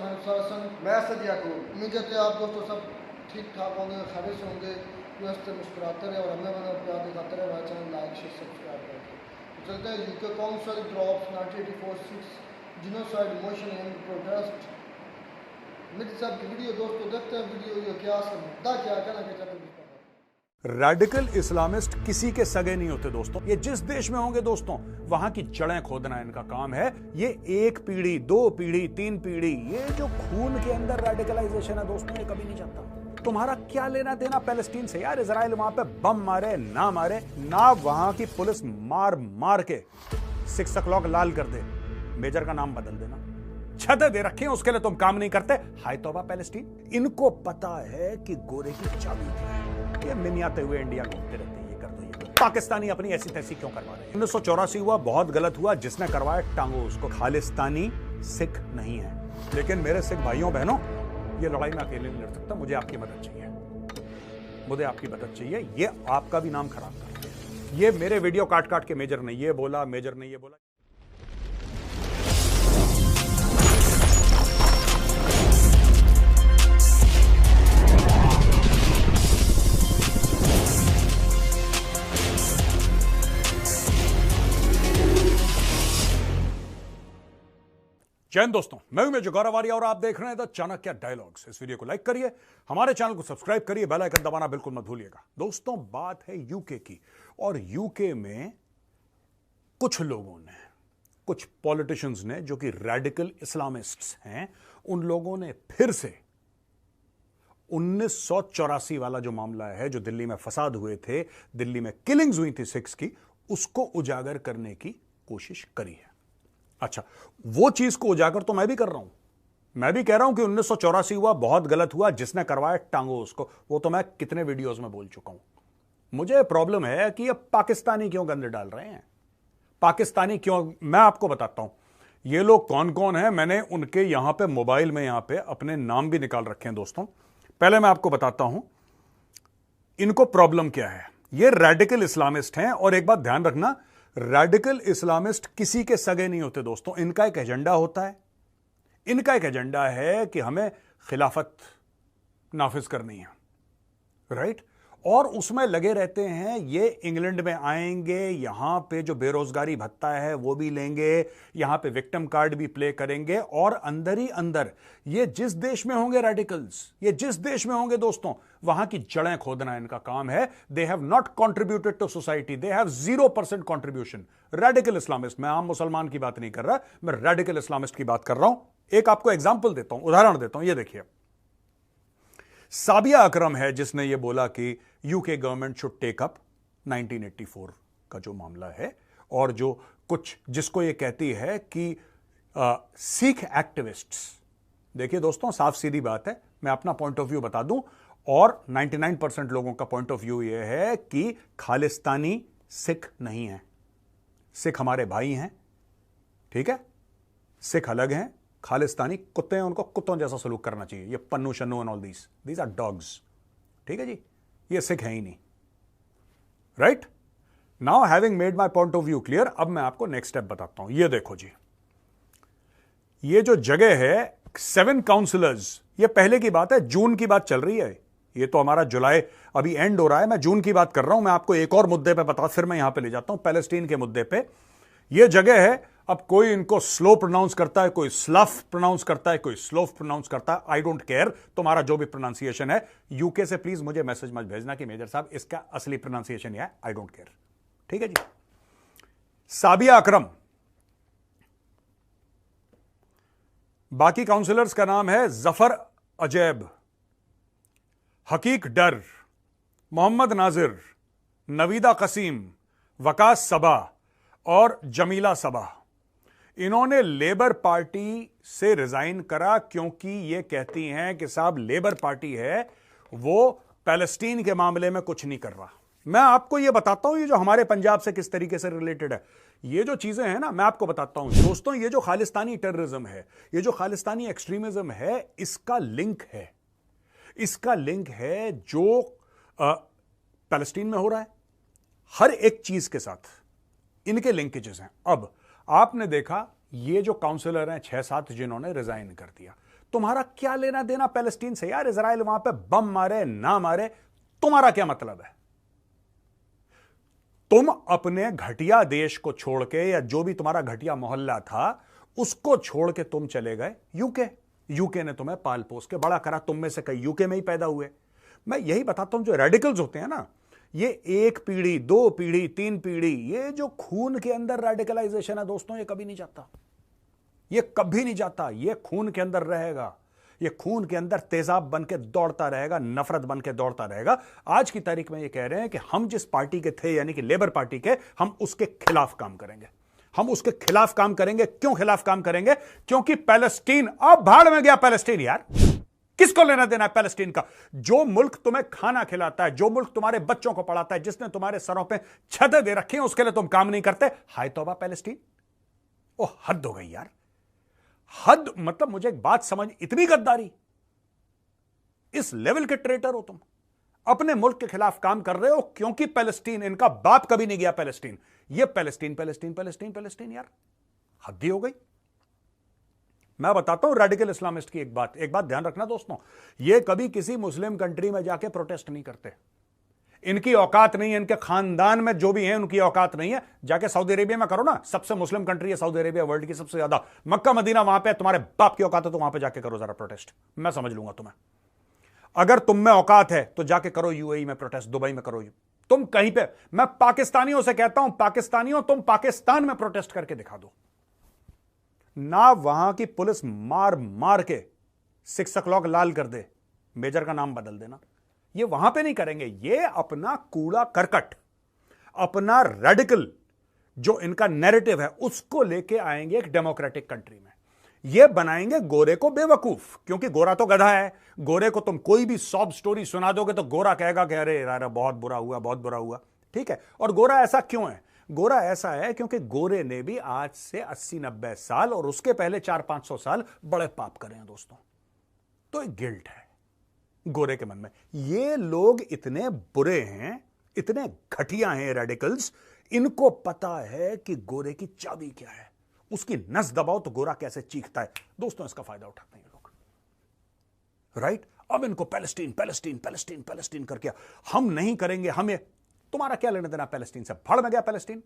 मैं असद याकूब। उम्मीद है कि आप दोस्तों सब ठीक ठाक होंगे, खैरियत से होंगे, व्यस्त मुस्कुराते रहे और हमें मतलब प्यार दिखाते रहे। हमारे चैनल लाइक शेयर सब्सक्राइब करके तो चलते हैं। UK council drops 1984 genocide motion and protest. Mirza साहब की वीडियो दोस्तों देखते हैं। वीडियो ये क्या मुद्दा क्या कहना कि चलते हैं। रेडिकल इस्लामिस्ट किसी के सगे नहीं होते दोस्तों। ये जिस देश में होंगे दोस्तों, वहां की जड़ें खोदना इनका काम है। ये एक पीढ़ी, दो पीढ़ी, तीन पीढ़ी, ये जो खून के अंदर रेडिकलाइजेशन है दोस्तों, ये कभी नहीं चलता। तुम्हारा क्या लेना देना पैलेस्टीन से यार? इजराइल वहां पे बम मारे ना मारे ना, वहां की पुलिस मार मार के 6 o'clock लाल कर दे, मेजर का नाम बदल देना, छत दे रखे हैं, उसके लिए तुम काम नहीं करते। हाय तौबा पैलेस्टीन। इनको पता है कि गोरे की चाबी क्या है। ये मिनियाते हुए इंडिया घूमते रहते हैं, ये कर दो, ये कर दो। पाकिस्तानी अपनी ऐसी तैसी क्यों करवा रहे हैं? 1984 हुआ, बहुत गलत हुआ, जिसने करवाया टांगो उसको। खालिस्तानी सिख नहीं है। लेकिन मेरे सिख भाइयों बहनों, ये लड़ाई मैं अकेले नहीं लड़ सकता, मुझे आपकी मदद चाहिए। मुझे आपकी मदद चाहिए। ये आपका भी नाम खराब कर, ये मेरे वीडियो काट काट के मेजर ने ये बोला, मेजर ने ये बोला। जय हिंद दोस्तों, मैं हूं मेजर गौरव आर्या और आप देख रहे हैं द चाणक्य डायलॉग्स। इस वीडियो को लाइक करिए, हमारे चैनल को सब्सक्राइब करिए, बेल आइकन दबाना बिल्कुल मत भूलिएगा। दोस्तों, बात है यूके की, और यूके में कुछ लोगों ने, कुछ पॉलिटिशियंस ने, जो कि रेडिकल इस्लामिस्ट्स हैं, उन लोगों ने फिर से 1984 वाला जो मामला है, जो दिल्ली में फसाद हुए थे, दिल्ली में किलिंग्स हुई थी सिख्स की, उसको उजागर करने की कोशिश करी है। अच्छा, वो चीज को उजागर तो मैं भी कर रहा हूं। मैं भी कह रहा हूं कि 1984 हुआ, बहुत गलत हुआ, जिसने करवाया टांगो उसको। वो तो मैं कितने वीडियोस में बोल चुका हूं। मुझे प्रॉब्लम है कि ये पाकिस्तानी क्यों गंदे डाल रहे हैं। पाकिस्तानी क्यों, मैं आपको बताता हूं ये लोग कौन कौन है। मैंने उनके यहां पे मोबाइल में यहां पे अपने नाम भी निकाल रखे हैं दोस्तों। पहले मैं आपको बताता हूं इनको प्रॉब्लम क्या है। ये रेडिकल इस्लामिस्ट हैं, और एक बात ध्यान रखना, रेडिकल इस्लामिस्ट किसी के सगे नहीं होते दोस्तों। इनका एक एजेंडा होता है। इनका एक एजेंडा है कि हमें खिलाफत नाफिज करनी है, राइट? और उसमें लगे रहते हैं। ये इंग्लैंड में आएंगे, यहां पे जो बेरोजगारी भत्ता है वो भी लेंगे, यहां पे विक्टिम कार्ड भी प्ले करेंगे, और अंदर ही अंदर ये जिस देश में होंगे रेडिकल्स, ये जिस देश में होंगे दोस्तों, वहां की जड़ें खोदना इनका काम है। They have not contributed to society, they have 0% contribution. Radical Islamist, मैं आम मुसलमान की बात नहीं कर रहा, मैं रेडिकल इस्लामिस्ट की बात कर रहा हूं। एक आपको एग्जाम्पल देता हूं, उदाहरण देता हूं। ये देखिए, साबिया अकरम है जिसने ये बोला कि UK government should take up 1984 का जो मामला है, और जो कुछ जिसको ये कहती है कि सिख एक्टिविस्ट्स। देखिए दोस्तों, साफ सीधी बात है, मैं अपना पॉइंट ऑफ व्यू बता दूं, और 99% लोगों का पॉइंट ऑफ व्यू ये है कि खालिस्तानी सिख नहीं है। सिख हमारे भाई हैं, ठीक है? सिख अलग हैं, खालिस्तानी कुत्ते हैं, उनको कुत्तों जैसा सलूक करना चाहिए। ये Pannu Shannu and all these are dogs, ठीक है जी? ये सिख है ही नहीं, right? Now having made my point of view clear, अब मैं आपको नेक्स्ट स्टेप बताता हूं। ये देखो जी, ये जो जगह है 7 काउंसिलर्स, ये पहले की बात है, जून की बात चल रही है। ये तो हमारा जुलाई अभी एंड हो रहा है, मैं जून की बात कर रहा हूं। मैं आपको एक और मुद्दे पे बता, फिर मैं यहां पे ले जाता हूं, पैलेस्टीन के मुद्दे पे। ये जगह है, अब कोई इनको स्लो प्रोनाउंस करता है, कोई स्लफ प्रोनाउंस करता है, कोई स्लोफ प्रोनाउंस करता है। आई डोंट केयर, तुम्हारा जो भी प्रोनाउंसिएशन है। यूके से प्लीज मुझे मैसेज मत भेजना कि मेजर साहब इसका असली प्रोनाउंसिएशन है। आई डोंट केयर, ठीक है जी? साबिया अकरम, बाकी काउंसिलर्स का नाम है जफर अजैब, हकीक डर, मोहम्मद नाजिर, नवीदा कसीम, वकास सबा और जमीला सबा। इन्होंने लेबर पार्टी से रिजाइन करा, क्योंकि ये कहती हैं कि साहब लेबर पार्टी है वो पैलेस्टीन के मामले में कुछ नहीं कर रहा। मैं आपको ये बताता हूं, ये जो हमारे पंजाब से किस तरीके से रिलेटेड है, ये जो चीजें हैं ना, मैं आपको बताता हूं दोस्तों। ये जो खालिस्तानी टेररिज्म है, ये जो खालिस्तानी एक्सट्रीमिज्म है, इसका लिंक है, इसका लिंक है जो पैलेस्टीन में हो रहा है, हर एक चीज के साथ इनके लिंकेजेस हैं। अब आपने देखा ये जो काउंसिलर हैं 6-7 जिन्होंने रिजाइन कर दिया, तुम्हारा क्या लेना देना पैलेस्टीन से यार? इजराइल वहां पे बम मारे ना मारे, तुम्हारा क्या मतलब है? तुम अपने घटिया देश को छोड़ के, या जो भी तुम्हारा घटिया मोहल्ला था उसको छोड़ के तुम चले गए यूके। यूके ने तुम्हें पाल पोस के बड़ा करा, तुम में से कई यूके में ही पैदा हुए। मैं यही बताता हूं, जो रेडिकल्स होते हैं ना, ये 1 पीढ़ी 2 पीढ़ी 3 पीढ़ी, ये जो खून के अंदर रेडिकलाइजेशन है दोस्तों, ये कभी नहीं जाता, ये कभी नहीं जाता। ये खून के अंदर रहेगा, ये खून के अंदर तेजाब बन के दौड़ता रहेगा, नफरत बन के दौड़ता रहेगा। आज की तारीख में ये कह रहे हैं कि हम जिस पार्टी के थे, यानी कि लेबर पार्टी के, हम उसके खिलाफ काम करेंगे। हम उसके खिलाफ काम करेंगे। क्यों खिलाफ काम करेंगे? क्योंकि पैलेस्टीन, अब भाड़ में गया पैलेस्टीन यार। किसको लेना देना है पैलेस्टीन का? जो मुल्क तुम्हें खाना खिलाता है, जो मुल्क तुम्हारे बच्चों को पढ़ाता है, जिसने तुम्हारे सरों पे छतें दे रखी हैं, उसके लिए तुम काम नहीं करते। हाय तौबा पैलेस्टीन। ओ हद हो गई यार, हद। मतलब मुझे एक बात समझ, इतनी गद्दारी, इस लेवल के ट्रेटर हो तुम। अपने मुल्क के खिलाफ काम कर रहे हो क्योंकि पैलेस्टीन, इनका बाप कभी नहीं गया पैलेस्टीन। ये पैलेस्टीन पैलेस्टीन पैलेस्टीन पैलेस्टीन यार, हद ही हो गई। मैं बताता हूं रेडिकल इस्लामिस्ट की एक बात ध्यान रखना दोस्तों, ये कभी किसी मुस्लिम कंट्री में जाके प्रोटेस्ट नहीं करते। इनकी औकात नहीं है, इनके खानदान में जो भी हैं उनकी औकात नहीं है। जाके सऊदी अरेबिया में करो ना, सबसे मुस्लिम कंट्री है सऊदी अरेबिया, वर्ल्ड की सबसे ज्यादा। मक्का मदीना वहां पे तुम्हारे बाप की औकात है तो वहां पे जाके करो जरा प्रोटेस्ट, मैं समझ लूंगा तुम्हें। अगर तुम में औकात है तो जाके करो यूएई में प्रोटेस्ट, दुबई में करो, तुम कहीं पे। मैं पाकिस्तानियों से कहता हूं, पाकिस्तानियों तुम पाकिस्तान में प्रोटेस्ट करके दिखा दो ना। वहां की पुलिस मार मार के 6 o'clock लाल कर दे, मेजर का नाम बदल देना। ये वहां पे नहीं करेंगे। ये अपना कूड़ा करकट, अपना रेडिकल जो इनका नैरेटिव है, उसको लेके आएंगे एक डेमोक्रेटिक कंट्री में। ये बनाएंगे गोरे को बेवकूफ, क्योंकि गोरा तो गधा है। गोरे को तुम कोई भी सॉब स्टोरी सुना दोगे तो गोरा कहेगा कि अरे यार बहुत बुरा हुआ, बहुत बुरा हुआ। ठीक है। और गोरा ऐसा क्यों है? गोरा ऐसा है क्योंकि गोरे ने भी आज से 80-90 साल और उसके पहले 400-500 साल बड़े पाप करे हैं दोस्तों। तो एक गिल्ट है गोरे के मन में। ये लोग इतने बुरे हैं, इतने घटिया हैं रेडिकल्स, इनको पता है कि गोरे की चाबी क्या है। उसकी नस दबाओ तो गोरा कैसे चीखता है दोस्तों, इसका फायदा उठाते हैं लोग। राइट। अब इनको पैलेस्टीन पैलेस्टीन पैलेस्टीन पैलेस्टीन करके हम नहीं करेंगे। हमें तुम्हारा क्या लेना देना पैलेस्टीन से? फड़ में गया पैलेस्टीन।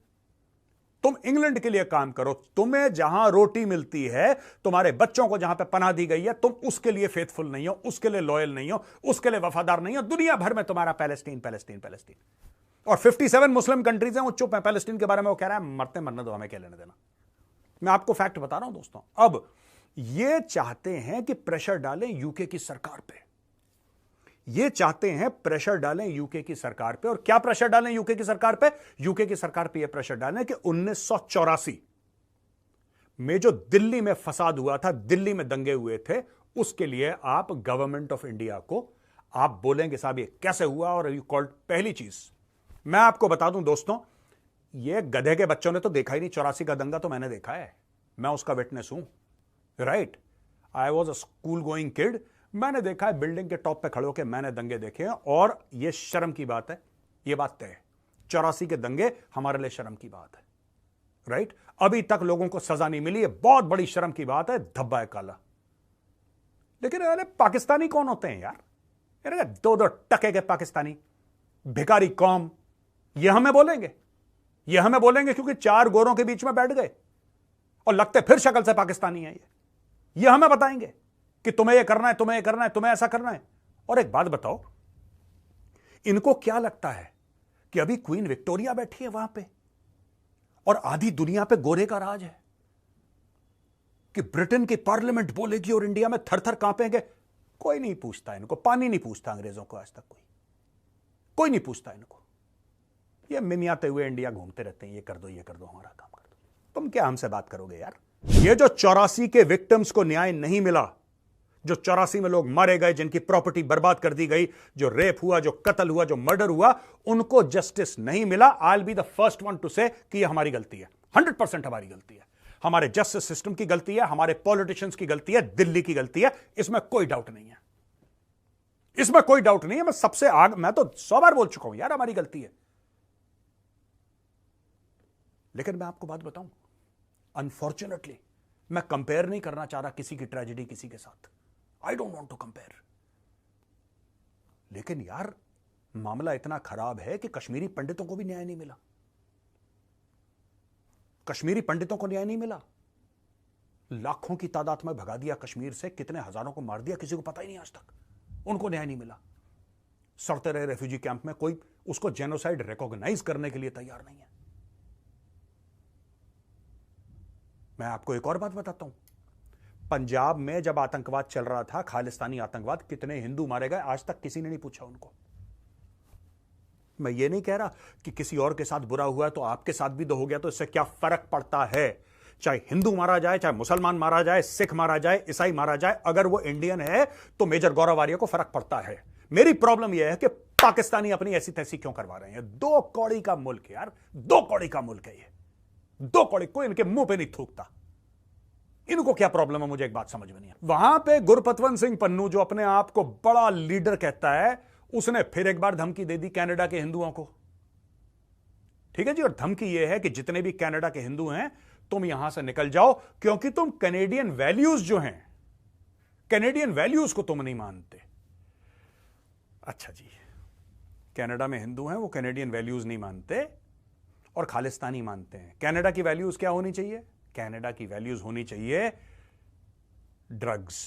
तुम इंग्लैंड के लिए काम करो, तुम्हें जहां रोटी मिलती है, तुम्हारे बच्चों को जहां पे पनाह दी गई है, तुम उसके लिए फेथफुल नहीं हो, उसके लिए लॉयल नहीं हो, उसके लिए वफादार नहीं हो। दुनिया भर में तुम्हारा पैलेस्टीन पैलेस्टीन पैलेस्टीन। और 57 मुस्लिम कंट्रीज हैं, वो चुप है पैलेस्टीन के बारे में। वो कह रहा है मरते मरने दो, हमें क्या लेना देना। मैं आपको फैक्ट बता रहा हूं दोस्तों। अब ये चाहते हैं कि प्रेशर डालें यूके की सरकार पे। ये चाहते हैं प्रेशर डालें यूके की सरकार पे। और क्या प्रेशर डालें यूके की सरकार पे? यूके की सरकार पे यह प्रेशर डालें कि 1984 में जो दिल्ली में फसाद हुआ था, दिल्ली में दंगे हुए थे, उसके लिए आप गवर्नमेंट ऑफ इंडिया को आप बोलेंगे साहब ये कैसे हुआ और यू कॉल्ड। पहली चीज मैं आपको बता दूं दोस्तों, ये गधे के बच्चों ने तो देखा ही नहीं। 84 का दंगा तो मैंने देखा है, मैं उसका विटनेस हूं। Right. I was a school going kid. मैंने देखा है, बिल्डिंग के टॉप पे खड़े होकर मैंने दंगे देखे हैं। और यह शर्म की बात है, यह बात तय है। 84 के दंगे हमारे लिए शर्म की बात है। राइट। अभी तक लोगों को सजा नहीं मिली, यह बहुत बड़ी शर्म की बात है। धब्बा है काला। लेकिन अरे पाकिस्तानी कौन होते हैं यार? अरे 2-2 टके के पाकिस्तानी, भिखारी कौम, यह हमें बोलेंगे? यह हमें बोलेंगे क्योंकि 4 गोरों के बीच में बैठ गए और लगते फिर शक्ल से पाकिस्तानी है। ये हमें बताएंगे कि तुम्हें यह करना है, तुम्हें यह करना है, तुम्हें ऐसा करना है। और एक बात बताओ, इनको क्या लगता है कि अभी क्वीन विक्टोरिया बैठी है वहां पे और आधी दुनिया पे गोरे का राज है, कि ब्रिटेन की पार्लियामेंट बोलेगी और इंडिया में थर थर कांपेंगे? कोई नहीं पूछता इनको, पानी नहीं पूछता अंग्रेजों को आज तक कोई नहीं पूछता इनको। ये मिमियाते हुए इंडिया घूमते रहते हैं, ये कर दो, ये कर दो, हमारा काम कर दो। तुम क्या हमसे बात करोगे यार? ये जो 84 के विक्टिम्स को न्याय नहीं मिला, जो 84 में लोग मारे गए, जिनकी प्रॉपर्टी बर्बाद कर दी गई, जो रेप हुआ, जो कत्ल हुआ, जो मर्डर हुआ, उनको जस्टिस नहीं मिला। I will be the first one two से कि यह हमारी गलती है। 100% हमारी गलती है, हमारे जस्टिस सिस्टम की गलती है, हमारे पॉलिटिशियंस की गलती है, दिल्ली की गलती है। इसमें कोई डाउट नहीं है, इसमें कोई डाउट नहीं है। मैं तो 100 बार बोल चुका हूं यार, हमारी गलती है। लेकिन मैं आपको बात बताऊं, अनफॉर्चुनेटली मैं कंपेयर नहीं करना चाह रहा किसी की ट्रेजेडी किसी के साथ। I don't want to compare. लेकिन यार मामला इतना खराब है कि कश्मीरी पंडितों को भी न्याय नहीं मिला। कश्मीरी पंडितों को न्याय नहीं मिला। लाखों की तादाद में भगा दिया कश्मीर से, कितने हजारों को मार दिया, किसी को पता ही नहीं आज तक, उनको न्याय नहीं मिला। सड़ते रहे रेफ्यूजी कैंप में, कोई उसको जेनोसाइड रिकॉग्नाइज करने के लिए तैयार नहीं है। मैं आपको एक और बात बताता हूं, पंजाब में जब आतंकवाद चल रहा था, खालिस्तानी आतंकवाद, कितने हिंदू मारे गए आज तक किसी ने नहीं पूछा उनको। मैं ये नहीं कह रहा कि किसी और के साथ बुरा हुआ तो आपके साथ भी तो हो गया तो इससे क्या फर्क पड़ता है। चाहे हिंदू मारा जाए, चाहे मुसलमान मारा जाए, सिख मारा जाए, ईसाई मारा जाए, अगर वो इंडियन है तो मेजर गौरव आर्य को फर्क पड़ता है। मेरी प्रॉब्लम यह है कि पाकिस्तानी अपनी ऐसी तैसी क्यों करवा रहे हैं। 2 कौड़ी का मुल्क यार, 2 कौड़ी का मुल्क है ये। 2 कौड़ी, कोई इनके मुंह पे नहीं थूकता। इनको क्या प्रॉब्लम है, मुझे एक बात समझ में नहीं है। वहां पे गुरपतवंत सिंह पन्नू, जो अपने आप को बड़ा लीडर कहता है, उसने फिर एक बार धमकी दे दी कनाडा के हिंदुओं को। ठीक है जी, और धमकी यह है कि जितने भी कनाडा के हिंदू हैं तुम यहां से निकल जाओ, क्योंकि तुम कैनेडियन वैल्यूज जो हैं, कैनेडियन वैल्यूज को तुम नहीं मानते। अच्छा जी, कनाडा में हिंदू हैं, वो कैनेडियन वैल्यूज नहीं मानते और खालिस्तानी मानते हैं। कनाडा की वैल्यूज क्या होनी चाहिए? कनाडा की वैल्यूज होनी चाहिए ड्रग्स,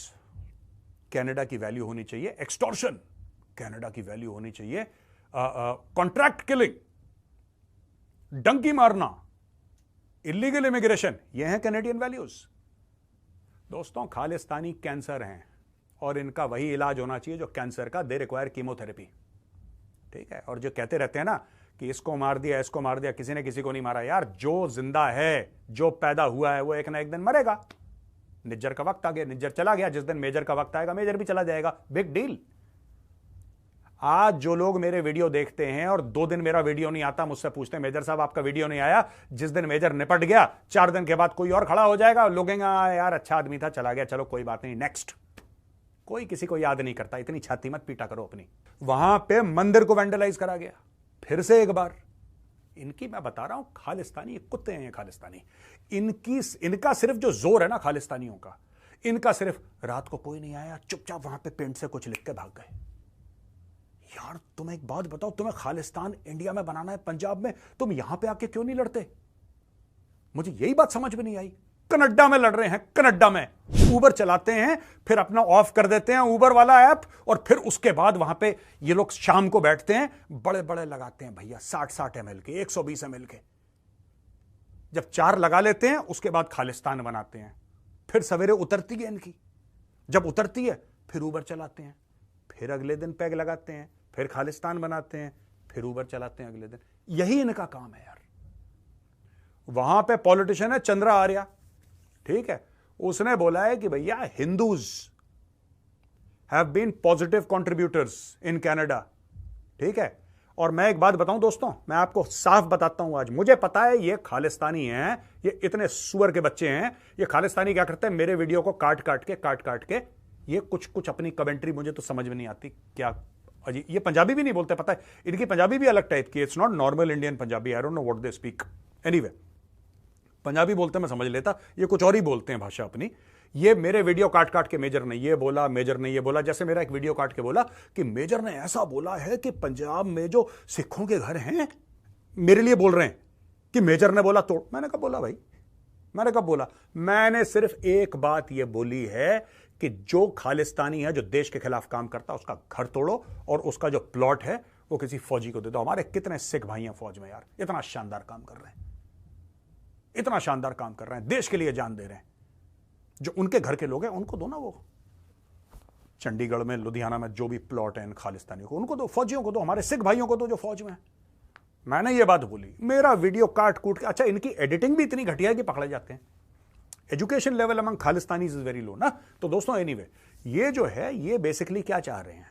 कनाडा की वैल्यू होनी चाहिए एक्सटॉर्शन, कनाडा की वैल्यू होनी चाहिए कॉन्ट्रैक्ट किलिंग, डंकी मारना, इलीगल इमिग्रेशन। ये हैं कैनेडियन वैल्यूज। दोस्तों, खालिस्तानी कैंसर हैं और इनका वही इलाज होना चाहिए जो कैंसर का, दे रिक्वायर कीमोथेरेपी। ठीक है, और जो कहते रहते हैं ना कि इसको मार दिया, इसको मार दिया, किसी ने किसी को नहीं मारा। यार जो जिंदा है, जो पैदा हुआ है, वो एक ना एक दिन मरेगा। निज्जर का वक्त आ गया, निज्जर चला गया, जिस दिन मेजर का वक्त आएगा मेजर भी चला जाएगा। Big deal. आज जो लोग मेरे वीडियो देखते हैं और 2 दिन मेरा वीडियो नहीं आता, मुझसे पूछते हैं मेजर साहब आपका वीडियो नहीं आया, जिस दिन मेजर निपट गया 4 दिन के बाद कोई और खड़ा हो जाएगा, लोग यार अच्छा आदमी था, चला गया, चलो कोई बात नहीं, नेक्स्ट। कोई किसी को याद नहीं करता। इतनी छाती मत पीटा करो अपनी। वहां पे मंदिर को वैंडलाइज करा गया फिर से एक बार। इनकी मैं बता रहा हूं, खालिस्तानी कुत्ते हैं खालिस्तानी। इनका सिर्फ जो जोर है ना खालिस्तानियों का, इनका सिर्फ रात को कोई नहीं आया, चुपचाप वहां पे पेंट से कुछ लिख के भाग गए। यार तुम एक बात बताओ, तुम्हें खालिस्तान इंडिया में बनाना है, पंजाब में, तुम यहां पे आके क्यों नहीं लड़ते? मुझे यही बात समझ में नहीं आई। कनाडा में लड़ रहे हैं, कनाडा में उबर चलाते हैं, फिर अपना ऑफ कर देते हैं उबर वाला ऐप, और फिर उसके बाद वहां पे ये लोग शाम को बैठते हैं, बड़े बड़े लगाते हैं भैया 60-60 ml के, 120 ml के। जब 4 लगा लेते हैं उसके बाद खालिस्तान बनाते हैं। फिर सवेरे उतरती है इनकी, जब उतरती है फिर उबर चलाते हैं, फिर अगले दिन पैग लगाते हैं, फिर खालिस्तान बनाते हैं, फिर उबर चलाते हैं अगले दिन। यही इनका काम है यार। वहां पे पॉलिटिशियन है चंद्रा आर्या, ठीक है, उसने बोला है कि भैया Hindus have been positive contributors in Canada. ठीक है, और मैं एक बात बताऊं दोस्तों, मैं आपको साफ बताता हूं आज, मुझे पता है ये खालिस्तानी हैं, ये इतने सुअर के बच्चे हैं। ये खालिस्तानी क्या करते हैं, मेरे वीडियो को काट काट के ये कुछ अपनी कमेंट्री, मुझे तो समझ में नहीं आती क्या। अजी ये पंजाबी भी नहीं बोलते, पता है इनकी पंजाबी भी अलग टाइप की, it's not normal Indian Punjabi, I don't know what they speak. Anyway, Punjabi बोलते मैं समझ लेता, ये कुछ और ही बोलते हैं भाषा अपनी। ये मेरे वीडियो काट के मेजर ने ये बोला, मेजर ने ये बोला। जैसे मेरा एक वीडियो काट के बोला कि मेजर ने ऐसा बोला है कि पंजाब में जो सिखों के घर हैं, मेरे लिए बोल रहे हैं कि मेजर ने बोला तोड़। मैंने कब बोला भाई, मैंने कब बोला? मैंने सिर्फ एक बात ये बोली है कि जो खालिस्तानी है, जो देश के खिलाफ काम करता है, उसका घर तोड़ो और उसका जो प्लॉट है वो किसी फौजी को दे दो। हमारे कितने सिख भाई हैं फौज में यार, इतना शानदार काम कर रहे हैं, इतना शानदार काम कर रहे हैं, देश के लिए जान दे रहे हैं। जो उनके घर के लोग हैं उनको दो ना, वो चंडीगढ़ में, लुधियाना में जो भी प्लॉट है इन खालिस्तानियों को, उनको दो, फौजियों को दो, हमारे सिख भाइयों को दो जो फौज में है। मैंने ये बात बोली, मेरा वीडियो काट कूट के। अच्छा, इनकी एडिटिंग भी इतनी घटिया है कि पकड़े जाते हैं। Education level among Khalistanis is very low ना। तो दोस्तों एनीवे, ये जो है ये बेसिकली क्या चाह रहे हैं,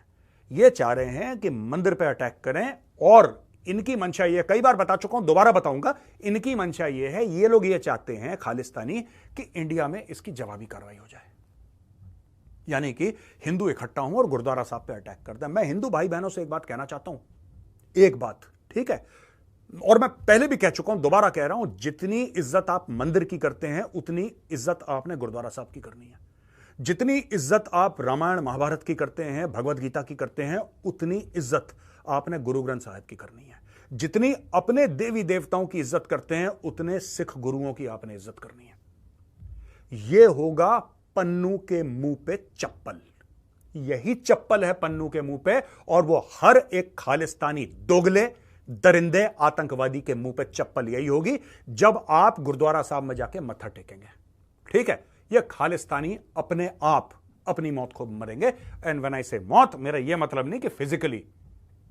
ये चाह रहे हैं कि मंदिर पे अटैक करें। और इनकी मंशा ये, कई बार बता चुका हूं, दोबारा बताऊंगा, इनकी मंशा ये है, ये लोग ये चाहते हैं खालिस्तानी कि इंडिया में इसकी जवाबी कार्रवाई हो जाए, यानी कि हिंदू इकट्ठा हों और गुरुद्वारा साहब पे अटैक कर दें। मैं हिंदू भाई बहनों से एक बात कहना चाहता हूं, एक बात, ठीक है, और मैं पहले भी कह चुका हूं, दोबारा कह रहा हूं, जितनी इज्जत आप मंदिर की करते हैं उतनी इज्जत आपने गुरुद्वारा साहब की करनी है। जितनी इज्जत आप रामायण महाभारत की करते हैं, भगवत गीता की करते हैं, उतनी इज्जत आपने गुरु ग्रंथ साहिब की करनी है। जितनी अपने देवी देवताओं की इज्जत करते हैं, उतने सिख गुरुओं की आपने इज्जत करनी है। यह होगा पन्नू के मुंह पे चप्पल। यही चप्पल है पन्नू के मुंह पे, और वो हर एक खालिस्तानी दोगले, दरिंदे, आतंकवादी के मुंह पे चप्पल यही होगी जब आप गुरुद्वारा साहब में जाके मत्था टेकेंगे। ठीक है, ये खालिस्तानी अपने आप अपनी मौत को मरेंगे। एंड व्हेन आई से मौत, मेरा यह मतलब नहीं कि फिजिकली,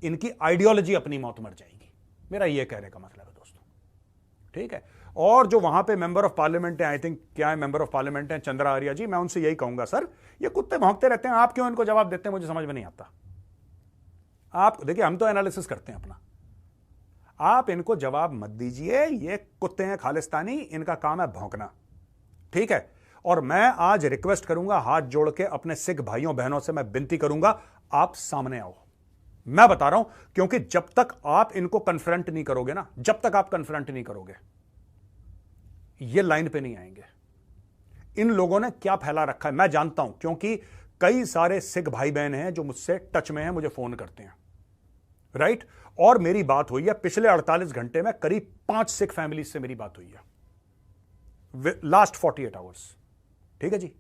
इनकी आइडियोलॉजी अपनी मौत मर जाएगी, मेरा यह कहने का मतलब है दोस्तों। ठीक है, और जो वहां पे मेंबर ऑफ पार्लियामेंट है, आई थिंक क्या है, मेंबर ऑफ पार्लियामेंट है चंद्रा आर्या जी, मैं उनसे यही कहूंगा, सर ये कुत्ते भौंकते रहते हैं, आप क्यों इनको जवाब देते हैं, मुझे समझ में नहीं आता। आप देखिए, हम तो एनालिसिस करते हैं अपना, आप इनको जवाब मत दीजिए। ये कुत्ते हैं खालिस्तानी, इनका काम है भौंकना। ठीक है, और मैं आज रिक्वेस्ट करूंगा, हाथ जोड़ के अपने सिख भाइयों बहनों से मैं विनती करूंगा, आप सामने आओ। मैं बता रहा हूं, क्योंकि जब तक आप इनको कन्फ्रंट नहीं करोगे ना, जब तक आप कन्फ्रंट नहीं करोगे, ये लाइन पे नहीं आएंगे। इन लोगों ने क्या फैला रखा है मैं जानता हूं, क्योंकि कई सारे सिख भाई बहन हैं जो मुझसे टच में हैं, मुझे फोन करते हैं, राइट। और मेरी बात हुई है पिछले 48 घंटे में करीब 5 सिख फैमिलीज से मेरी बात हुई है, लास्ट 48 आवर्स। ठीक है जी,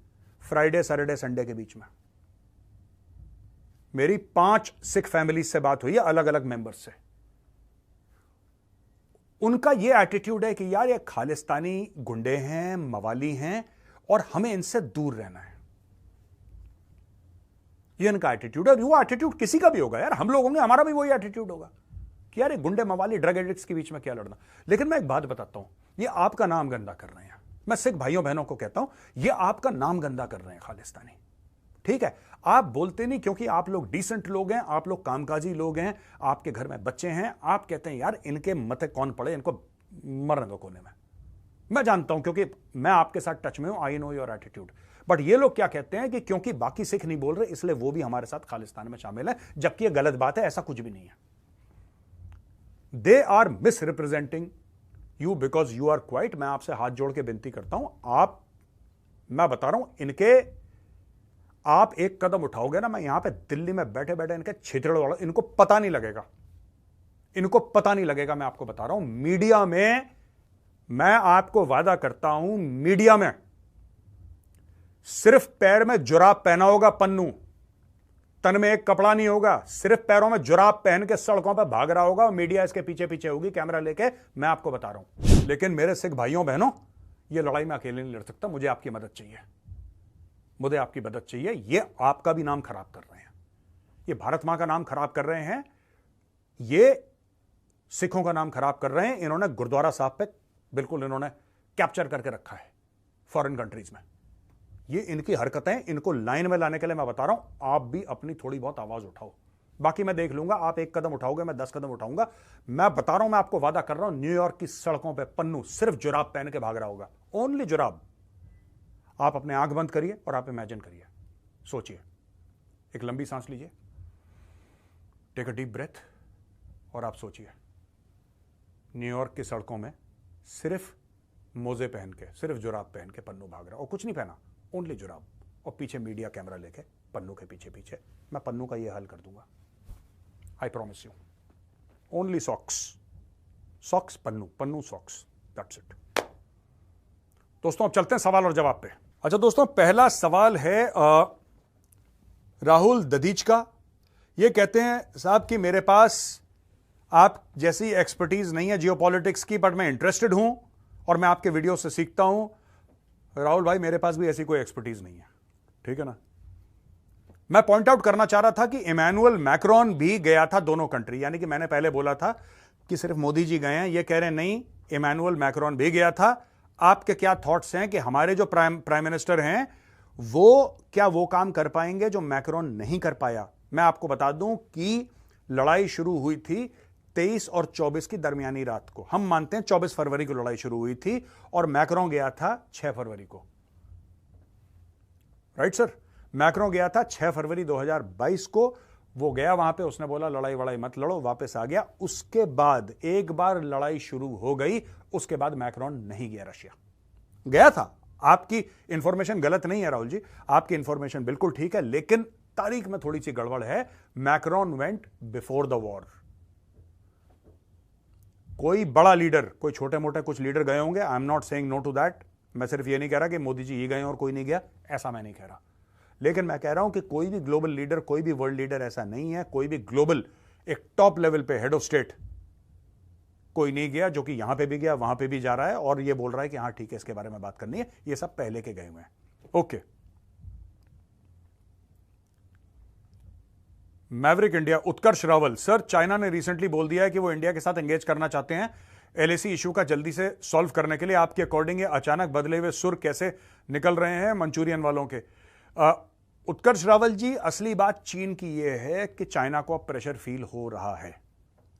फ्राइडे सैटरडे संडे के बीच में मेरी 5 सिख फैमिलीज से बात हुई है, अलग अलग मेंबर्स से। उनका यह एटीट्यूड है कि यार ये खालिस्तानी गुंडे हैं, मवाली हैं, और हमें इनसे दूर रहना है। ये इनका एटीट्यूड है, और वो एटीट्यूड किसी का भी होगा यार, हम लोग होंगे, हमारा भी वही एटीट्यूड होगा कि यार ये गुंडे, मवाली, ड्रग एडिक्ट्स के बीच में क्या लड़ना। लेकिन मैं एक बात बताता हूं, ये आपका नाम गंदा कर रहे हैं। मैं सिख भाइयों बहनों को कहता हूं, ये आपका नाम गंदा कर रहे हैं खालिस्तानी। ठीक है, आप बोलते नहीं क्योंकि आप लोग डिसेंट लोग हैं, आप लोग कामकाजी लोग हैं, आपके घर में बच्चे हैं, आप कहते हैं यार इनके मते कौन पड़े, इनको मरने दो कोने में। मैं जानता हूं क्योंकि मैं आपके साथ टच में हूं, I know your attitude. But ये लोग क्या कहते हैं कि क्योंकि बाकी सिख नहीं बोल रहे इसलिए वो भी हमारे साथ खालिस्तान में शामिल है, जबकि यह गलत बात है, ऐसा कुछ भी नहीं है। They are misrepresenting you because you are quiet. मैं आपसे हाथ जोड़ के विनती करता हूं, मैं बता रहा हूं, आप एक कदम उठाओगे ना, मैं यहां पे दिल्ली में बैठे बैठे इनके छितड़ वाला, इनको पता नहीं लगेगा, मैं आपको बता रहा हूं। मीडिया में, मैं आपको वादा करता हूं, मीडिया में सिर्फ पैर में जुराब पहना होगा पन्नू, तन में एक कपड़ा नहीं होगा, सिर्फ पैरों में जुराब पहन के सड़कों पर भाग रहा होगा, और मीडिया इसके पीछे पीछे होगी कैमरा लेके, मैं आपको बता रहा हूं। लेकिन मेरे सिख भाइयों बहनों, यह लड़ाई मैं अकेले नहीं लड़ सकता, मुझे आपकी मदद चाहिए, ये आपका भी नाम खराब कर रहे हैं, ये भारत मां का नाम खराब कर रहे हैं, ये सिखों का नाम खराब कर रहे हैं। इन्होंने गुरुद्वारा साहब पे बिल्कुल इन्होंने कैप्चर करके रखा है फॉरेन कंट्रीज में। ये इनकी हरकतें, इनको लाइन में लाने के लिए मैं बता रहा हूं, आप भी अपनी थोड़ी बहुत आवाज उठाओ। बाकी मैं देख लूंगा, आप एक कदम उठाओगे, मैं 10 कदम उठाऊंगा। मैं बता रहा हूं, मैं आपको वादा कर रहा हूं, न्यूयॉर्क की सड़कों पर पन्नू सिर्फ जुराब पहन के भाग रहा होगा, ओनली जुराब। आप अपने आंख बंद करिए और आप इमेजिन करिए, सोचिए, एक लंबी सांस लीजिए, टेक अ डीप ब्रेथ, और आप सोचिए न्यूयॉर्क की सड़कों में सिर्फ मोजे पहन के, सिर्फ जुराब पहन के पन्नू भाग रहा, और कुछ नहीं पहना, ओनली जुराब, और पीछे मीडिया कैमरा लेके पन्नू के पीछे पीछे। मैं पन्नू का ये हल कर दूंगा, I promise you. Only socks, Pannu socks, that's it. दोस्तों अब चलते हैं सवाल और जवाब पे। अच्छा दोस्तों, पहला सवाल है राहुल ददीच का। ये कहते हैं साहब कि मेरे पास आप जैसी एक्सपर्टीज नहीं है जियोपॉलिटिक्स की, बट मैं इंटरेस्टेड हूं और मैं आपके वीडियो से सीखता हूं। राहुल भाई, मेरे पास भी ऐसी कोई एक्सपर्टीज नहीं है, ठीक है ना। मैं पॉइंट आउट करना चाह रहा था कि इमैनुअल मैक्रोन भी गया था दोनों कंट्री, यानी कि मैंने पहले बोला था कि सिर्फ मोदी जी गए हैं, ये कह रहे हैं नहीं, इमैनुअल मैक्रोन भी गया था। आपके क्या थॉट्स हैं कि हमारे जो प्राइम मिनिस्टर हैं वो क्या वो काम कर पाएंगे जो मैक्रोन नहीं कर पाया। मैं आपको बता दूं कि लड़ाई शुरू हुई थी 23 और 24 की दरमियानी रात को। हम मानते हैं 24 फरवरी को लड़ाई शुरू हुई थी और मैक्रोन गया था 6 फरवरी को, राइट सर। मैक्रोन गया था 6 फरवरी 2022 को। वो गया वहां पे, उसने बोला लड़ाई वड़ाई मत लड़ो, वापस आ गया। उसके बाद एक बार लड़ाई शुरू हो गई, उसके बाद मैक्रोन नहीं गया रशिया। गया था, आपकी इंफॉर्मेशन गलत नहीं है राहुल जी, आपकी इंफॉर्मेशन बिल्कुल ठीक है, लेकिन तारीख में थोड़ी सी गड़बड़ है। Macron went before the war. कोई बड़ा लीडर, कोई छोटे मोटे कुछ लीडर गए होंगे, I am not saying no to that. मैं सिर्फ ये नहीं कह रहा कि मोदी जी ही गए और कोई नहीं गया, ऐसा मैं नहीं कह रहा, लेकिन मैं कह रहा हूं कि कोई भी ग्लोबल लीडर, कोई भी वर्ल्ड लीडर ऐसा नहीं है, कोई भी ग्लोबल एक टॉप लेवल पे हेड ऑफ स्टेट कोई नहीं गया जो कि यहां पे भी गया, वहां पे भी जा रहा है और ये बोल रहा है कि हाँ ठीक है इसके बारे में बात करनी है। ये सब पहले के गए हुए हैं। ओके, मैवरिक इंडिया, उत्कर्ष रावल, सर चाइना ने रिसेंटली बोल दिया है कि वो इंडिया के साथ एंगेज करना चाहते हैं एलएसी इशू का जल्दी से सॉल्व करने के लिए। आपके अकॉर्डिंग ये अचानक बदले हुए सुर कैसे निकल रहे हैं मंचूरियन वालों के? उत्कर्ष रावल जी, असली बात चीन की यह है कि चाइना को अब प्रेशर फील हो रहा है,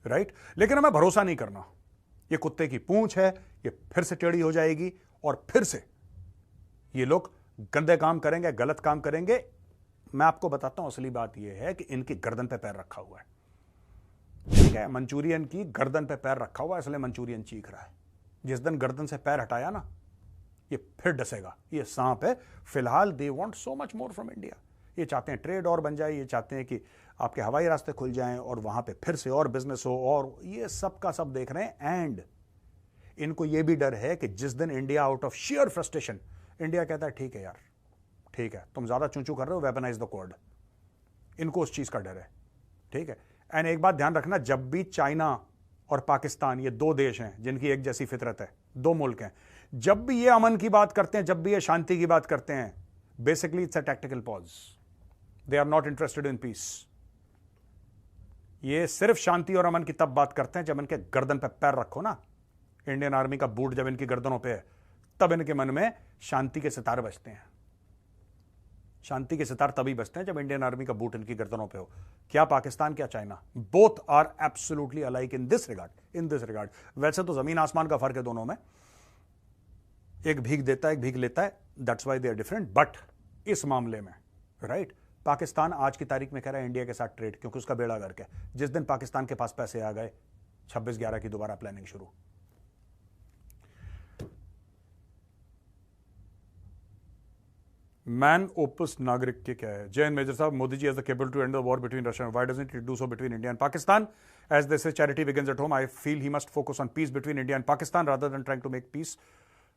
राइट, लेकिन हमें भरोसा नहीं करना। ये कुत्ते की पूंछ है, ये फिर से टेढ़ी हो जाएगी और फिर से ये लोग गंदे काम करेंगे, गलत काम करेंगे। मैं आपको बताता हूं असली बात यह है कि इनकी गर्दन पे पैर रखा हुआ है, ठीक है, मंचूरियन की गर्दन पे पैर रखा हुआ है, इसलिए मंचूरियन चीख रहा है। जिस दिन गर्दन से पैर हटाया ना, ये फिर डसेगा, ये सांप है। फिलहाल they want so much more from India. ये चाहते हैं ट्रेड और बन जाए, ये चाहते हैं कि आपके हवाई रास्ते खुल जाएं और वहां पे फिर से और बिजनेस हो, और ये सब का सब देख रहे हैं। एंड इनको ये भी डर है कि जिस दिन India out of share frustration, India कहता है ठीक है यार, ठीक है तुम ज्यादा चूचू कर रहे हो, वेपनाइज द कोड, इनको उस चीज का डर है, ठीक है। एंड एक बात ध्यान रखना, जब भी चाइना और पाकिस्तान, ये दो देश हैं जिनकी एक जैसी फितरत है, दो मुल्क हैं, जब भी ये अमन की बात करते हैं, जब भी ये शांति की बात करते हैं, basically it's a tactical pause. They are not interested in peace. ये सिर्फ शांति और अमन की तब बात करते हैं जब इनके गर्दन पे पैर रखो ना, इंडियन आर्मी का बूट जब इनकी गर्दनों पे है, तब इनके मन में शांति के सितारे बजते हैं। शांति के सितार तभी बजते हैं जब इंडियन आर्मी का बूट इनकी गर्दनों पे हो। क्या पाकिस्तान, क्या China, both are absolutely alike in this regard. वैसे तो जमीन आसमान का फर्क है दोनों में, एक भीग देता है, एक भीग लेता है, that's why they are different. But इस मामले में, राइट, पाकिस्तान आज की तारीख में कह रहा है इंडिया के साथ ट्रेड, क्योंकि उसका बेड़ा गर्क है। जिस दिन पाकिस्तान के पास पैसे आ गए, 26/11 की दोबारा प्लानिंग शुरू। मैन ओपस नागरिक के क्या है? जैन मेजर साहब, Modi ji has the cable to end the war between Russia, why doesn't he do so between India and Pakistan? As they say charity begins at home, I feel he must focus on peace between India and Pakistan rather than trying to make peace